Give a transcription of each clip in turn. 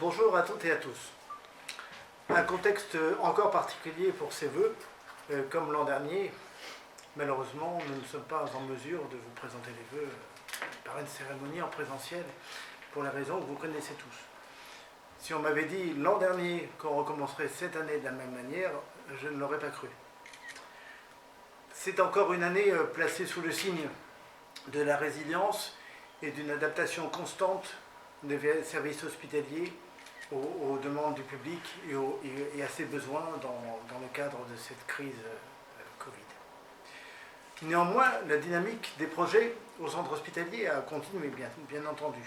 Bonjour à toutes et à tous. Un contexte encore particulier pour ces vœux, comme l'an dernier, malheureusement, nous ne sommes pas en mesure de vous présenter les vœux par une cérémonie en présentiel, pour la raison que vous connaissez tous. Si on m'avait dit l'an dernier qu'on recommencerait cette année de la même manière, je ne l'aurais pas cru. C'est encore une année placée sous le signe de la résilience et d'une adaptation constante des services hospitaliers aux demandes du public et à ses besoins dans le cadre de cette crise Covid. Néanmoins, la dynamique des projets au centre hospitalier a continué, bien entendu.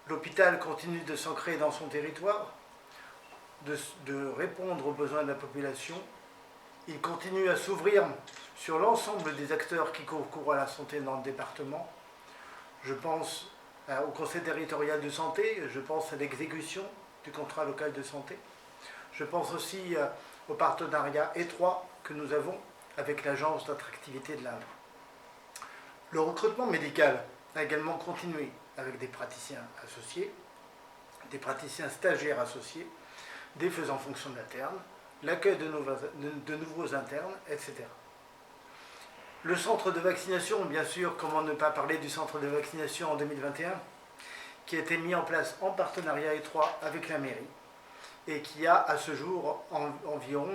L'hôpital continue de s'ancrer dans son territoire, de répondre aux besoins de la population. Il continue à s'ouvrir sur l'ensemble des acteurs qui concourent à la santé dans le département. Je pense au Conseil territorial de santé, je pense à l'exécution du contrat local de santé. Je pense aussi au partenariat étroit que nous avons avec l'Agence d'attractivité de l'Indre. Le recrutement médical a également continué avec des praticiens associés, des praticiens stagiaires associés, des faisans fonction d'interne, l'accueil de nouveaux internes, etc. Le centre de vaccination, bien sûr, comment ne pas parler du centre de vaccination en 2021, qui a été mis en place en partenariat étroit avec la mairie et qui a à ce jour environ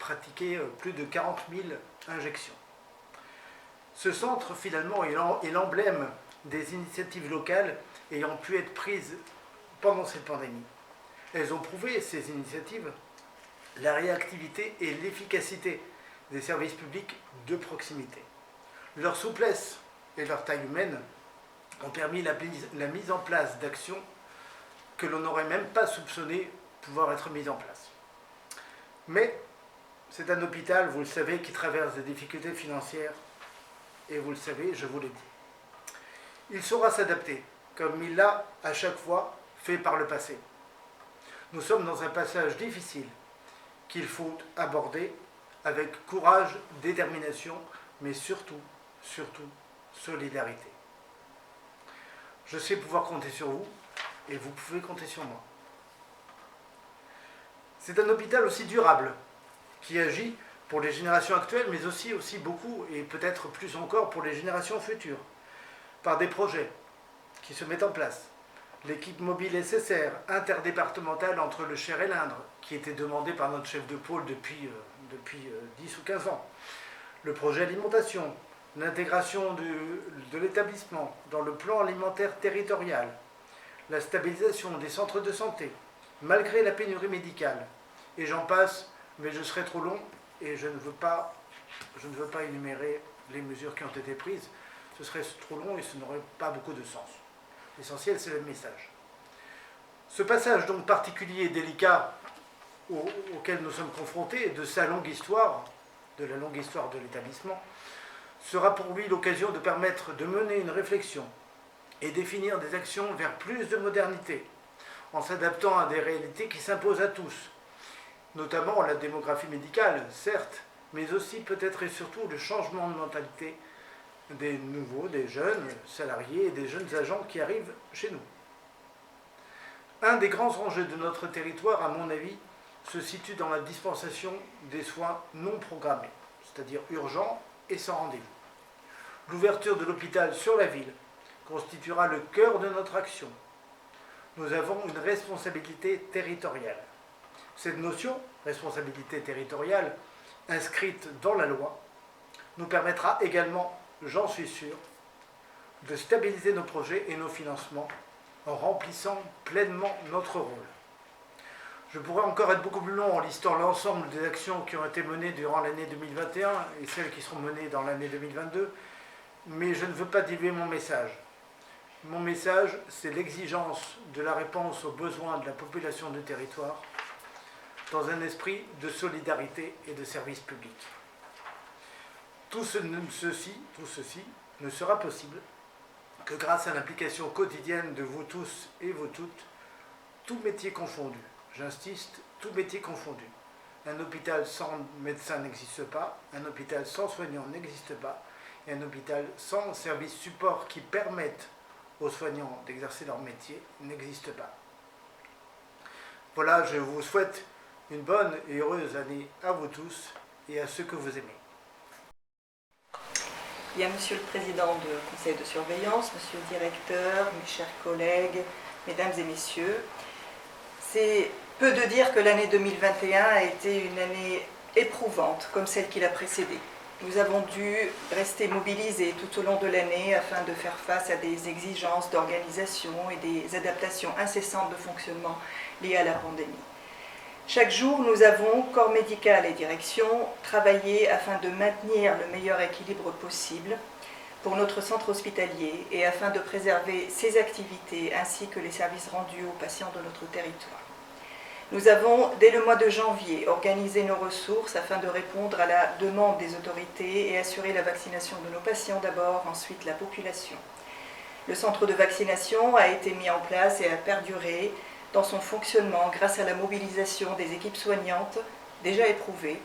pratiqué plus de 40 000 injections. Ce centre, finalement, est l'emblème des initiatives locales ayant pu être prises pendant cette pandémie. Elles ont prouvé, ces initiatives, la réactivité et l'efficacité des services publics de proximité. Leur souplesse et leur taille humaine ont permis la mise en place d'actions que l'on n'aurait même pas soupçonné pouvoir être mises en place. Mais c'est un hôpital, vous le savez, qui traverse des difficultés financières, et vous le savez, je vous l'ai dit. Il saura s'adapter, comme il l'a à chaque fois fait par le passé. Nous sommes dans un passage difficile qu'il faut aborder avec courage, détermination, mais surtout solidarité. Je sais pouvoir compter sur vous, et vous pouvez compter sur moi. C'est un hôpital aussi durable, qui agit pour les générations actuelles, mais aussi beaucoup, et peut-être plus encore pour les générations futures, par des projets qui se mettent en place. L'équipe mobile SSR, interdépartementale entre le Cher et l'Indre, qui était demandée par notre chef de pôle depuis 10 ou 15 ans. Le projet alimentation, l'intégration de l'établissement dans le plan alimentaire territorial, la stabilisation des centres de santé, malgré la pénurie médicale. Et j'en passe, mais je serai trop long et je ne veux pas énumérer les mesures qui ont été prises. Ce serait trop long et ce n'aurait pas beaucoup de sens. L'essentiel, c'est le message. Ce passage donc particulier et délicat auquel nous sommes confrontés, de la longue histoire de l'établissement, sera pour lui l'occasion de permettre de mener une réflexion et définir des actions vers plus de modernité, en s'adaptant à des réalités qui s'imposent à tous, notamment la démographie médicale, certes, mais aussi peut-être et surtout le changement de mentalité des jeunes salariés et des jeunes agents qui arrivent chez nous. Un des grands enjeux de notre territoire, à mon avis, se situe dans la dispensation des soins non programmés, c'est-à-dire urgents et sans rendez-vous. L'ouverture de l'hôpital sur la ville constituera le cœur de notre action. Nous avons une responsabilité territoriale. Cette notion, responsabilité territoriale, inscrite dans la loi, nous permettra également, j'en suis sûr, de stabiliser nos projets et nos financements en remplissant pleinement notre rôle. Je pourrais encore être beaucoup plus long en listant l'ensemble des actions qui ont été menées durant l'année 2021 et celles qui seront menées dans l'année 2022, mais je ne veux pas diluer mon message. Mon message, c'est l'exigence de la réponse aux besoins de la population du territoire dans un esprit de solidarité et de service public. Tout ceci ne sera possible que grâce à l'implication quotidienne de vous tous et vous toutes, tous métiers confondus. J'insiste, tout métier confondu. Un hôpital sans médecin n'existe pas, un hôpital sans soignants n'existe pas, et un hôpital sans services support qui permettent aux soignants d'exercer leur métier n'existe pas. Voilà, je vous souhaite une bonne et heureuse année à vous tous et à ceux que vous aimez. Bien, Monsieur le Président du Conseil de surveillance, Monsieur le Directeur, mes chers collègues, Mesdames et Messieurs, c'est peu de dire que l'année 2021 a été une année éprouvante comme celle qui l'a précédée. Nous avons dû rester mobilisés tout au long de l'année afin de faire face à des exigences d'organisation et des adaptations incessantes de fonctionnement liées à la pandémie. Chaque jour, nous avons, corps médical et direction, travaillé afin de maintenir le meilleur équilibre possible pour notre centre hospitalier et afin de préserver ses activités ainsi que les services rendus aux patients de notre territoire. Nous avons, dès le mois de janvier, organisé nos ressources afin de répondre à la demande des autorités et assurer la vaccination de nos patients d'abord, ensuite la population. Le centre de vaccination a été mis en place et a perduré dans son fonctionnement grâce à la mobilisation des équipes soignantes déjà éprouvées,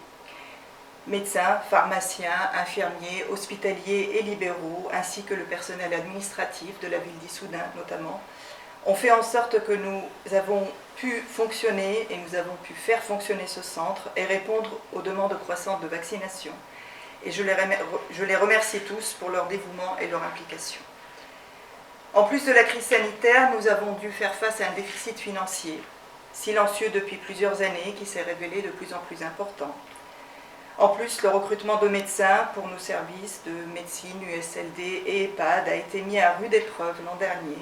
médecins, pharmaciens, infirmiers, hospitaliers et libéraux, ainsi que le personnel administratif de la ville d'Issoudun notamment, ont fait en sorte que nous avons pu fonctionner et nous avons pu faire fonctionner ce centre et répondre aux demandes croissantes de vaccination. Et je les remercie tous pour leur dévouement et leur implication. En plus de la crise sanitaire, nous avons dû faire face à un déficit financier, silencieux depuis plusieurs années, qui s'est révélé de plus en plus important. En plus, le recrutement de médecins pour nos services de médecine, USLD et EHPAD a été mis à rude épreuve l'an dernier.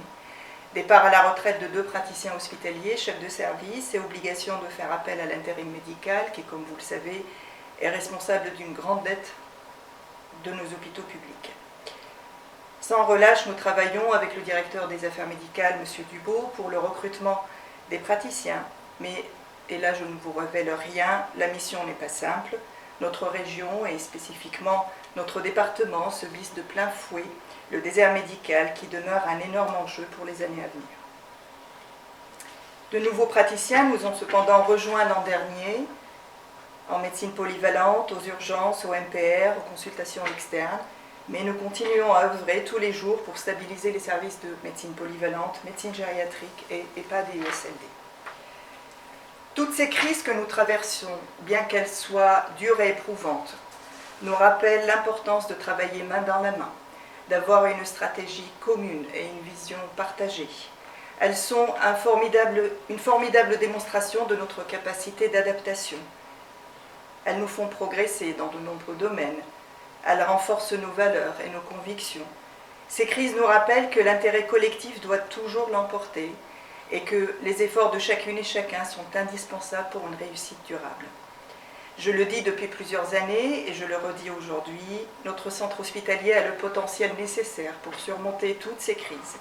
Départ à la retraite de 2 praticiens hospitaliers, chefs de service, et obligation de faire appel à l'intérim médical, qui, comme vous le savez, est responsable d'une grande dette de nos hôpitaux publics. Sans relâche, nous travaillons avec le directeur des affaires médicales, M. Dubo, pour le recrutement des praticiens. Mais, et là je ne vous révèle rien, la mission n'est pas simple. Notre région et spécifiquement notre département subissent de plein fouet le désert médical qui demeure un énorme enjeu pour les années à venir. De nouveaux praticiens nous ont cependant rejoints l'an dernier en médecine polyvalente, aux urgences, au MPR, aux consultations externes, mais nous continuons à œuvrer tous les jours pour stabiliser les services de médecine polyvalente, médecine gériatrique et EHPAD et USLD. Toutes ces crises que nous traversons, bien qu'elles soient dures et éprouvantes, nous rappellent l'importance de travailler main dans la main, d'avoir une stratégie commune et une vision partagée. Elles sont une formidable démonstration de notre capacité d'adaptation. Elles nous font progresser dans de nombreux domaines. Elles renforcent nos valeurs et nos convictions. Ces crises nous rappellent que l'intérêt collectif doit toujours l'emporter et que les efforts de chacune et chacun sont indispensables pour une réussite durable. Je le dis depuis plusieurs années et je le redis aujourd'hui, notre centre hospitalier a le potentiel nécessaire pour surmonter toutes ces crises.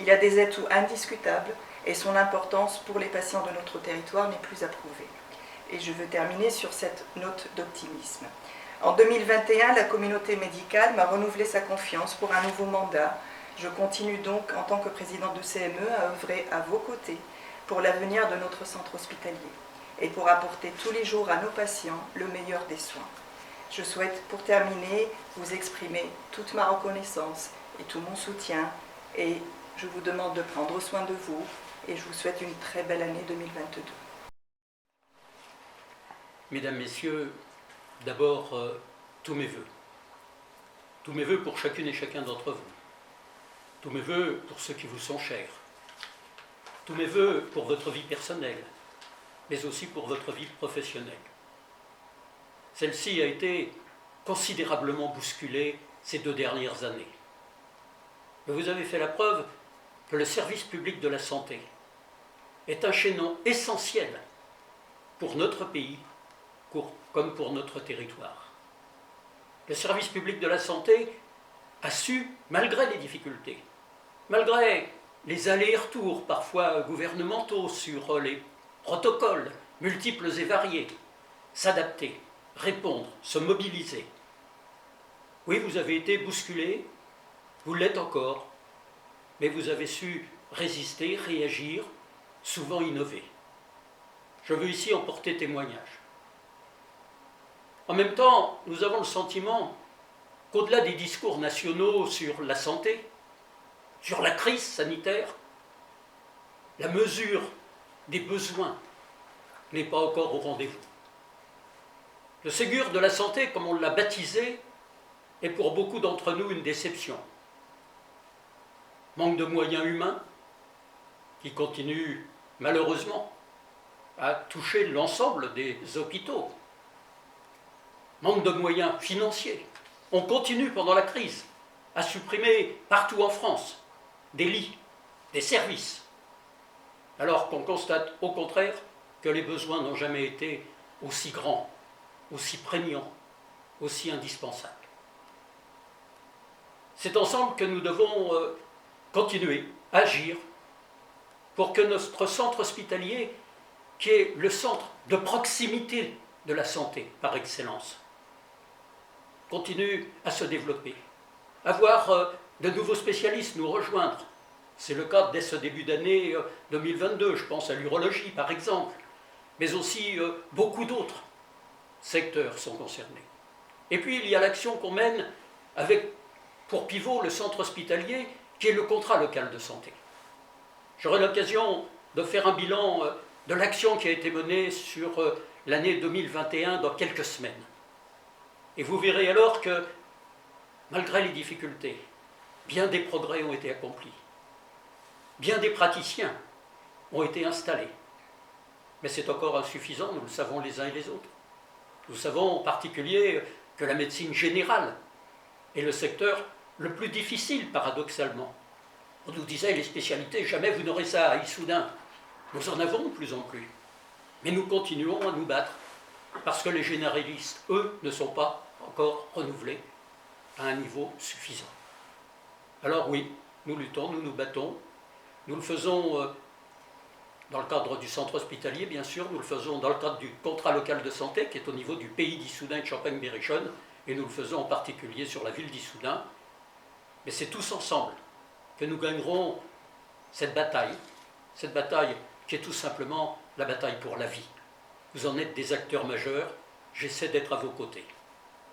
Il a des atouts indiscutables et son importance pour les patients de notre territoire n'est plus à prouver. Et je veux terminer sur cette note d'optimisme. En 2021, la communauté médicale m'a renouvelé sa confiance pour un nouveau mandat. Je continue donc, en tant que présidente de CME, à œuvrer à vos côtés pour l'avenir de notre centre hospitalier et pour apporter tous les jours à nos patients le meilleur des soins. Je souhaite, pour terminer, vous exprimer toute ma reconnaissance et tout mon soutien et je vous demande de prendre soin de vous et je vous souhaite une très belle année 2022. Mesdames, Messieurs, d'abord, tous mes vœux. Tous mes vœux pour chacune et chacun d'entre vous. Tous mes vœux pour ceux qui vous sont chers. Tous mes vœux pour votre vie personnelle, mais aussi pour votre vie professionnelle. Celle-ci a été considérablement bousculée ces 2 dernières années. Mais vous avez fait la preuve que le service public de la santé est un chaînon essentiel pour notre pays comme pour notre territoire. Le service public de la santé a su, malgré les difficultés, malgré les allers-retours parfois gouvernementaux sur les protocoles multiples et variés, s'adapter, répondre, se mobiliser. Oui, vous avez été bousculé, vous l'êtes encore, mais vous avez su résister, réagir, souvent innover. Je veux ici en porter témoignage. En même temps, nous avons le sentiment qu'au-delà des discours nationaux sur la santé, sur la crise sanitaire, la mesure des besoins n'est pas encore au rendez-vous. Le Ségur de la santé, comme on l'a baptisé, est pour beaucoup d'entre nous une déception. Manque de moyens humains, qui continue malheureusement à toucher l'ensemble des hôpitaux. Manque de moyens financiers. On continue pendant la crise à supprimer partout en France des lits, des services, alors qu'on constate au contraire que les besoins n'ont jamais été aussi grands, aussi prégnants, aussi indispensables. C'est ensemble que nous devons continuer à agir pour que notre centre hospitalier, qui est le centre de proximité de la santé par excellence, continue à se développer, à voir de nouveaux spécialistes nous rejoindre. C'est le cas dès ce début d'année 2022, je pense à l'urologie par exemple, mais aussi beaucoup d'autres secteurs sont concernés. Et puis il y a l'action qu'on mène avec pour pivot le centre hospitalier qui est le contrat local de santé. J'aurai l'occasion de faire un bilan de l'action qui a été menée sur l'année 2021 dans quelques semaines. Et vous verrez alors que, malgré les difficultés, bien des progrès ont été accomplis. Bien des praticiens ont été installés. Mais c'est encore insuffisant, nous le savons les uns et les autres. Nous savons en particulier que la médecine générale est le secteur le plus difficile, paradoxalement. On nous disait, les spécialités, jamais vous n'aurez ça à Issoudun. Nous en avons de plus en plus. Mais nous continuons à nous battre, parce que les généralistes, eux, ne sont pas encore renouvelés à un niveau suffisant. Alors oui, nous luttons, nous nous battons. Nous le faisons dans le cadre du centre hospitalier, bien sûr. Nous le faisons dans le cadre du contrat local de santé, qui est au niveau du pays d'Issoudun et de Champagne-Berrichonne. Et nous le faisons en particulier sur la ville d'Issoudun. Mais c'est tous ensemble que nous gagnerons cette bataille qui est tout simplement la bataille pour la vie. Vous en êtes des acteurs majeurs, j'essaie d'être à vos côtés.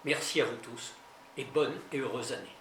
Merci à vous tous et bonne et heureuse année.